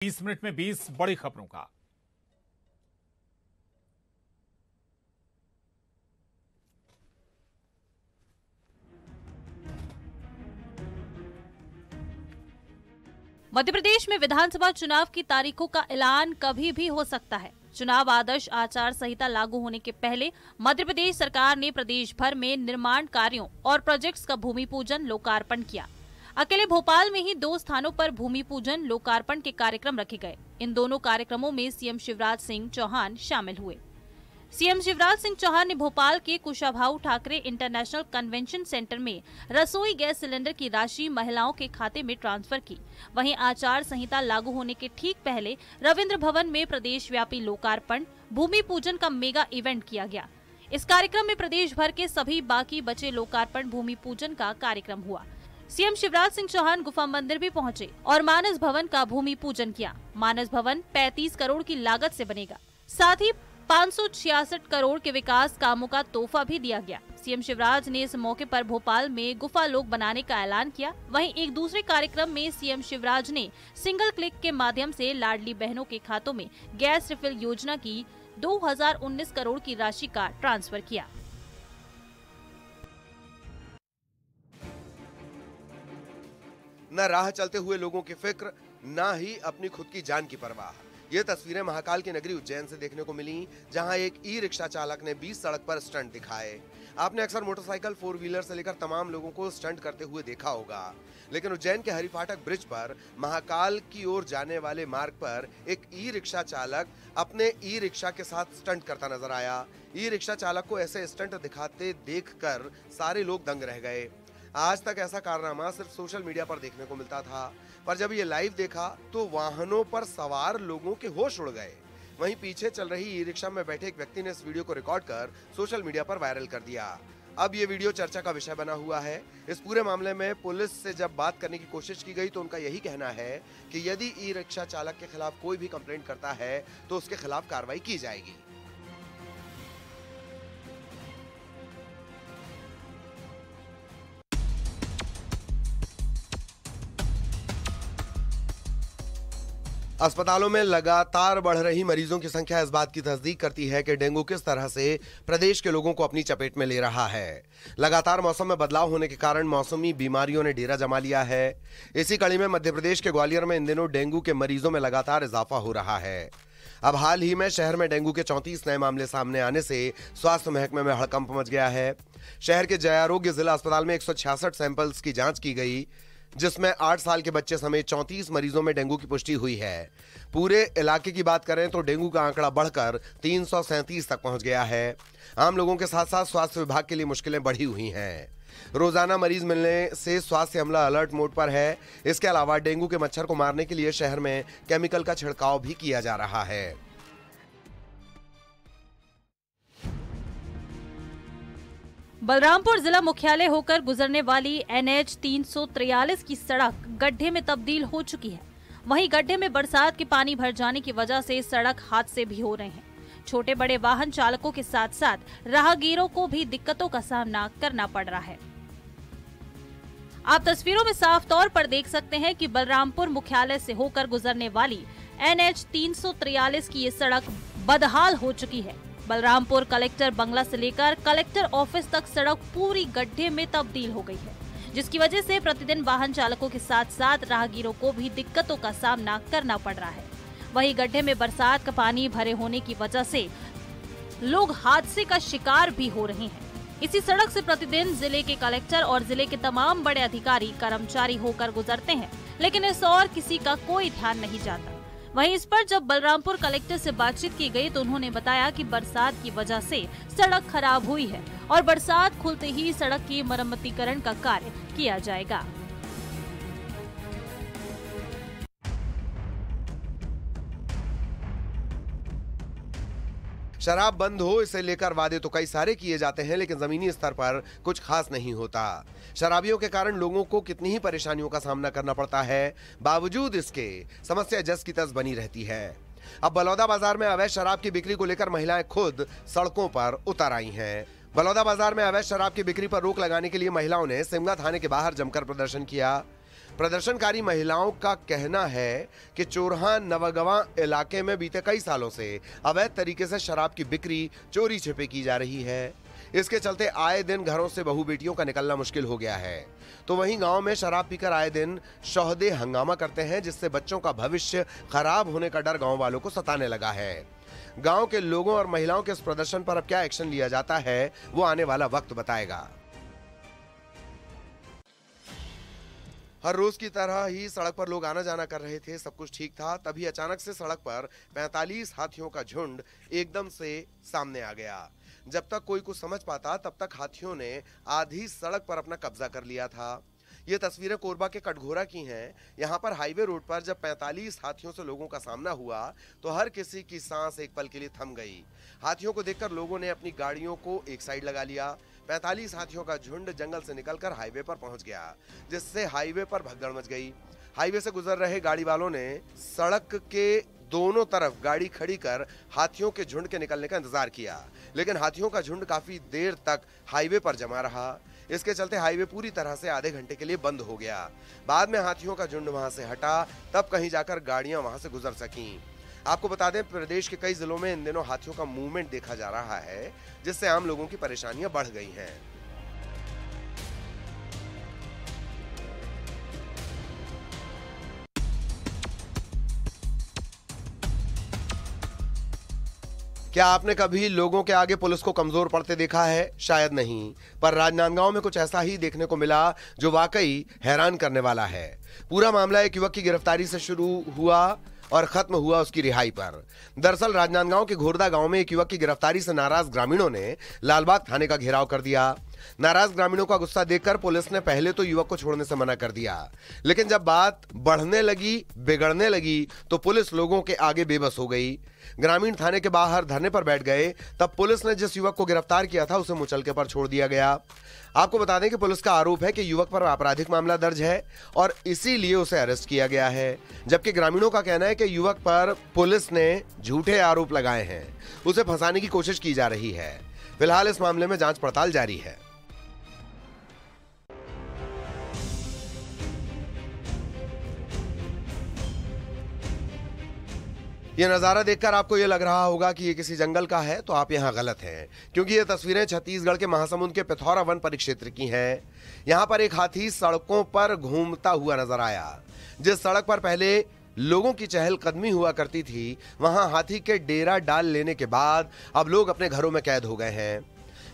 20 minute में 20 बड़ी खबरों का। मध्य प्रदेश में विधानसभा चुनाव की तारीखों का ऐलान कभी भी हो सकता है। चुनाव आदर्श आचार संहिता लागू होने के पहले मध्य प्रदेश सरकार ने प्रदेश भर में निर्माण कार्यों और प्रोजेक्ट्स का भूमि पूजन लोकार्पण किया। अकेले भोपाल में ही 2 स्थानों पर भूमि पूजन लोकार्पण के कार्यक्रम रखे गए। इन दोनों कार्यक्रमों में सीएम शिवराज सिंह चौहान शामिल हुए। सीएम शिवराज सिंह चौहान ने भोपाल के Kushabhau Thackeray international convention centre में रसोई गैस सिलेंडर की राशि महिलाओं के खाते में ट्रांसफर की। वहीं आचार संहिता लागू होने के ठीक पहले रविंद्र भवन में प्रदेश व्यापी लोकार्पण भूमि पूजन का मेगा इवेंट किया गया। इस कार्यक्रम में प्रदेश भर के सभी बाकी बचे लोकार्पण भूमि पूजन का कार्यक्रम हुआ। सीएम शिवराज सिंह चौहान गुफा मंदिर भी पहुंचे और मानस भवन का भूमि पूजन किया। मानस भवन 35 करोड़ की लागत से बनेगा। साथ ही 566 करोड़ के विकास कामों का तोहफा भी दिया गया। सीएम शिवराज ने इस मौके पर भोपाल में गुफा लोक बनाने का ऐलान किया। वहीं एक दूसरे कार्यक्रम में सीएम शिवराज ने सिंगल क्लिक के माध्यम से लाडली बहनों के खातों में गैस रिफिल योजना की 2019 करोड़ की राशि का ट्रांसफर किया। न राह चलते हुए लोगों की फिक्र, न ही अपनी खुद की जान की परवाह। ये तस्वीरें महाकाल की नगरी उज्जैन से देखने को मिली, जहां एक ई रिक्शा चालक ने 20 सड़क पर स्टंट दिखाए। आपने अक्सर मोटरसाइकिल 4 व्हीलर से लेकर तमाम लोगों को स्टंट करते हुए देखा होगा, लेकिन उज्जैन के हरिफाटक ब्रिज पर महाकाल की ओर जाने वाले मार्ग पर एक ई रिक्शा चालक अपने ई रिक्शा के साथ स्टंट करता नजर आया। ई रिक्शा चालक को ऐसे स्टंट दिखाते देखकर सारे लोग दंग रह गए। आज तक ऐसा कारनामा सिर्फ सोशल मीडिया पर देखने को मिलता था, पर जब ये लाइव देखा तो वाहनों पर सवार लोगों के होश उड़ गए। वहीं पीछे चल रही ई रिक्शा में बैठे एक व्यक्ति ने इस वीडियो को रिकॉर्ड कर सोशल मीडिया पर वायरल कर दिया। अब ये वीडियो चर्चा का विषय बना हुआ है। इस पूरे मामले में पुलिस से जब बात करने की कोशिश की गई तो उनका यही कहना है कि यदि ई रिक्शा चालक के खिलाफ कोई भी कंप्लेंट करता है तो उसके खिलाफ कार्रवाई की जाएगी। अस्पतालों में लगातार बढ़ रही मरीजों की संख्या इस बात की तस्दीक करती है कि डेंगू किस तरह से प्रदेश के लोगों को अपनी चपेट में ले रहा है। लगातार मौसम में बदलाव होने के कारण मौसमी बीमारियों ने डेरा जमा लिया है। इसी कड़ी में मध्य प्रदेश के ग्वालियर में इन दिनों डेंगू के मरीजों में लगातार इजाफा हो रहा है। अब हाल ही में शहर में डेंगू के 34 नए मामले सामने आने से स्वास्थ्य महकमे में हड़कंप मच गया है। शहर के जयारोग्य जिला अस्पताल में 166 सैंपल्स की जांच की गई, जिसमें 8 साल के बच्चे समेत 34 मरीजों में डेंगू की पुष्टि हुई है। पूरे इलाके की बात करें तो डेंगू का आंकड़ा बढ़कर 337 तक पहुंच गया है। आम लोगों के साथ साथ स्वास्थ्य विभाग के लिए मुश्किलें बढ़ी हुई हैं। रोजाना मरीज मिलने से स्वास्थ्य अमला अलर्ट मोड पर है। इसके अलावा डेंगू के मच्छर को मारने के लिए शहर में केमिकल का छिड़काव भी किया जा रहा है। बलरामपुर जिला मुख्यालय होकर गुजरने वाली NH 343 की सड़क गड्ढे में तब्दील हो चुकी है। वहीं गड्ढे में बरसात के पानी भर जाने की वजह से सड़क हादसे भी हो रहे हैं। छोटे बड़े वाहन चालकों के साथ साथ राहगीरों को भी दिक्कतों का सामना करना पड़ रहा है। आप तस्वीरों में साफ तौर पर देख सकते हैं कि बलरामपुर मुख्यालय से होकर गुजरने वाली NH 343 की ये सड़क बदहाल हो चुकी है। बलरामपुर कलेक्टर बंगला से लेकर कलेक्टर ऑफिस तक सड़क पूरी गड्ढे में तब्दील हो गई है, जिसकी वजह से प्रतिदिन वाहन चालकों के साथ साथ राहगीरों को भी दिक्कतों का सामना करना पड़ रहा है। वहीं गड्ढे में बरसात का पानी भरे होने की वजह से लोग हादसे का शिकार भी हो रहे हैं। इसी सड़क से प्रतिदिन जिले के कलेक्टर और जिले के तमाम बड़े अधिकारी कर्मचारी होकर गुजरते हैं, लेकिन इस और किसी का कोई ध्यान नहीं जाता। वहीं इस पर जब बलरामपुर कलेक्टर से बातचीत की गई तो उन्होंने बताया कि बरसात की वजह से सड़क खराब हुई है और बरसात खुलते ही सड़क की मरम्मतीकरण का कार्य किया जाएगा। शराब बंद हो, इसे लेकर वादे तो कई सारे किए जाते हैं, लेकिन जमीनी स्तर पर कुछ खास नहीं होता। शराबियों के कारण लोगों को कितनी ही परेशानियों का सामना करना पड़ता है, बावजूद इसके समस्या जस की तस बनी रहती है। अब बलौदा बाजार में अवैध शराब की बिक्री को लेकर महिलाएं खुद सड़कों पर उतर आई हैं। बलौदा बाजार में अवैध शराब की बिक्री पर रोक लगाने के लिए महिलाओं ने सिमगा थाने के बाहर जमकर प्रदर्शन किया। प्रदर्शनकारी महिलाओं का कहना है कि चोरहा नवगवा इलाके में बीते कई सालों से अवैध तरीके से शराब की बिक्री चोरी छिपे की जा रही है। इसके चलते आए दिन घरों से बहू बेटियों का निकलना मुश्किल हो गया है। तो वहीं गांव में शराब पीकर आए दिन शौहदे हंगामा करते हैं, जिससे बच्चों का भविष्य खराब होने का डर गांव वालों को सताने लगा है। गांव के लोगों और महिलाओं के इस प्रदर्शन पर अब क्या एक्शन लिया जाता है, वो आने वाला वक्त बताएगा। हर रोज की तरह ही सड़क पर लोग आना जाना कर रहे थे, सब कुछ ठीक था। तभी अचानक से सड़क पर 45 हाथियों का झुंड एकदम से सामने आ गया। जब तक कोई कुछ समझ पाता तब तक हाथियों ने आधी सड़क पर अपना कब्जा कर लिया था। ये तस्वीरें कोरबा के कटघोरा की हैं। यहाँ पर हाईवे रोड पर जब 45 हाथियों से लोगों का सामना हुआ तो हर किसी की सांस एक पल के लिए थम गई। हाथियों को देखकर लोगों ने अपनी गाड़ियों को एक साइड लगा लिया। 45 हाथियों का झुंड जंगल से निकलकर हाईवे पर पहुंच गया, जिससे हाईवे पर भगदड़ मच गई। हाईवे से गुजर रहे गाड़ी वालों ने सड़क के दोनों तरफ गाड़ी खड़ी कर हाथियों के झुंड के निकलने का इंतजार किया, लेकिन हाथियों का झुंड काफी देर तक हाईवे पर जमा रहा। इसके चलते हाईवे पूरी तरह से आधे घंटे के लिए बंद हो गया। बाद में हाथियों का झुंड वहां से हटा, तब कहीं जाकर गाड़ियां वहां से गुजर सकीं। आपको बता दें, प्रदेश के कई जिलों में इन दिनों हाथियों का मूवमेंट देखा जा रहा है, जिससे आम लोगों की परेशानियां बढ़ गई हैं। क्या आपने कभी लोगों के आगे पुलिस को कमजोर पड़ते देखा है? शायद नहीं, पर राजनांदगांव में कुछ ऐसा ही देखने को मिला जो वाकई हैरान करने वाला है। पूरा मामला एक युवक की गिरफ्तारी से शुरू हुआ और खत्म हुआ उसकी रिहाई पर। दरअसल राजनांदगांव के घोरदा गांव में एक युवक की गिरफ्तारी से नाराज ग्रामीणों ने लालबाग थाने का घेराव कर दिया। नाराज ग्रामीणों का गुस्सा देखकर पुलिस ने पहले तो युवक को छोड़ने से मना कर दिया, लेकिन जब बात बढ़ने लगी, बिगड़ने लगी, तो पुलिस लोगों के आगे बेबस हो गई। ग्रामीण थाने के बाहर धरने पर बैठ गए। तब पुलिस ने जिस युवक को गिरफ्तार किया था उसे मुचलके पर छोड़ दिया गया। आपको बता दें कि पुलिस का आरोप है कि युवक पर आपराधिक मामला दर्ज है और इसीलिए उसे अरेस्ट किया गया है, जबकि ग्रामीणों का कहना है कि युवक पर पुलिस ने झूठे आरोप लगाए हैं, उसे फंसाने की कोशिश की जा रही है। फिलहाल इस मामले में जांच पड़ताल जारी है। ये नजारा देखकर आपको ये लग रहा होगा कि ये किसी जंगल का है, तो आप यहाँ गलत हैं, क्योंकि ये तस्वीरें छत्तीसगढ़ के महासमुंद के पिथौरा वन परिक्षेत्र की हैं। यहाँ पर एक हाथी सड़कों पर घूमता हुआ नजर आया। जिस सड़क पर पहले लोगों की चहलकदमी हुआ करती थी, वहां हाथी के डेरा डाल लेने के बाद अब लोग अपने घरों में कैद हो गए हैं।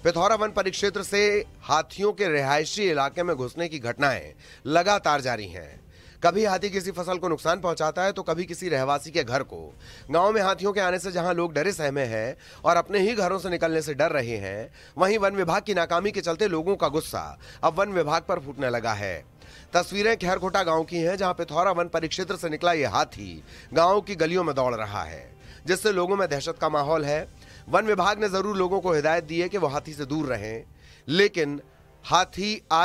पिथौरा वन परिक्षेत्र से हाथियों के रिहायशी इलाके में घुसने की घटनाएं लगातार जारी हैं। कभी हाथी किसी फसल को नुकसान पहुंचाता है, तो कभी किसी रहवासी के घर को। गांव में हाथियों के आने से जहां लोग डरे सहमे हैं और अपने ही घरों से निकलने से डर रहे हैं, वहीं वन विभाग की नाकामी के चलते लोगों का गुस्सा अब वन विभाग पर फूटने लगा है। तस्वीरें खैरखोटा गांव की हैं, जहां पिथौरा वन परिक्षेत्र से निकला यह हाथी गांव की गलियों में दौड़ रहा है, जिससे लोगों में दहशत का माहौल है। वन विभाग ने जरूर लोगों को हिदायत दी है कि वो हाथी से दूर रहें, लेकिन हाथी आए